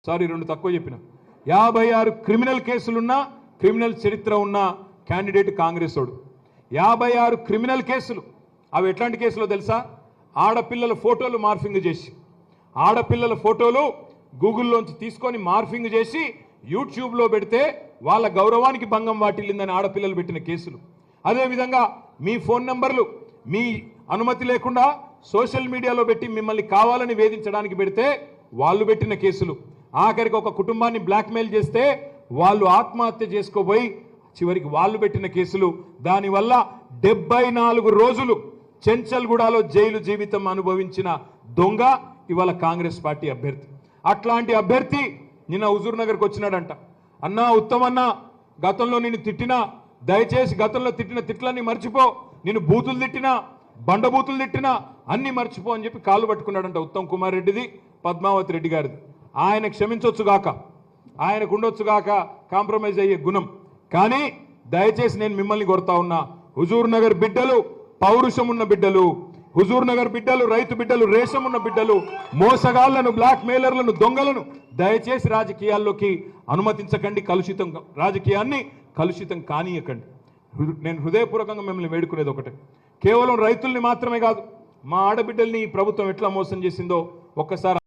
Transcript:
Sorry 2 తక్కువ చెప్పిన 56 criminal కేసులున్న criminal చరిత్ర ఉన్న క్యాండిడేట్ కాంగ్రెస్ వాడు 56 క్రిమినల్ కేసులు. అవి ఎట్లాంటి కేసులో తెలుసా? ఆడపిల్లల ఫోటోలు మార్ఫింగ్ చేసి ఆడపిల్లల ఫోటోలు గూగుల్లోంచి తీసుకొని మార్ఫింగ్ చేసి యూట్యూబ్లో పెడితే వాళ్ళ గౌరవానికి భంగం వాటిల్లిందని ఆడపిల్లలు పెట్టిన కేసులు. అదేవిధంగా మీ ఫోన్ నంబర్లు మీ అనుమతి లేకుండా సోషల్ మీడియాలో పెట్టి మిమ్మల్ని కావాలని వేధించడానికి పెడితే వాళ్ళు పెట్టిన కేసులు. ఆఖరికి ఒక కుటుంబాన్ని బ్లాక్మెయిల్ చేస్తే వాళ్ళు ఆత్మహత్య చేసుకోబోయి చివరికి వాళ్ళు పెట్టిన కేసులు. దానివల్ల 74 రోజులు చెంచల్గూడలో జైలు జీవితం అనుభవించిన దొంగ ఇవాళ కాంగ్రెస్ పార్టీ అభ్యర్థి. అట్లాంటి అభ్యర్థి నిన్న హుజూర్ నగర్కి వచ్చినాడంట. అన్నా ఉత్తమన్నా, గతంలో నిన్ను తిట్టినా, దయచేసి గతంలో తిట్టిన తిట్లన్నీ మర్చిపో, నేను బూతులు తిట్టినా, బండబూతులు తిట్టినా అన్ని మర్చిపో అని చెప్పి కాళ్ళు పట్టుకున్నాడంట. ఉత్తమ్ కుమార్ రెడ్డిది, పద్మావతి రెడ్డి గారిది. ఆయన క్షమించొచ్చుగాక, ఆయనకు ఉండొచ్చుగాక కాంప్రమైజ్ అయ్యే గుణం. కానీ దయచేసి నేను మిమ్మల్ని కోరుతా ఉన్నా, హుజూర్ నగర్ బిడ్డలు పౌరుషం ఉన్న బిడ్డలు, హుజూర్ నగర్ బిడ్డలు రైతు బిడ్డలు, రేషం ఉన్న బిడ్డలు, మోసగాళ్లను, బ్లాక్ మెయిలర్లను, దొంగలను దయచేసి రాజకీయాల్లోకి అనుమతించకండి. రాజకీయాన్ని కలుషితం కానీయకండి. నేను హృదయపూర్వకంగా మిమ్మల్ని వేడుకునేది ఒకటే, కేవలం రైతుల్ని మాత్రమే కాదు, మా ఆడబిడ్డల్ని ఈ ప్రభుత్వం ఎట్లా మోసం చేసిందో ఒక్కసారి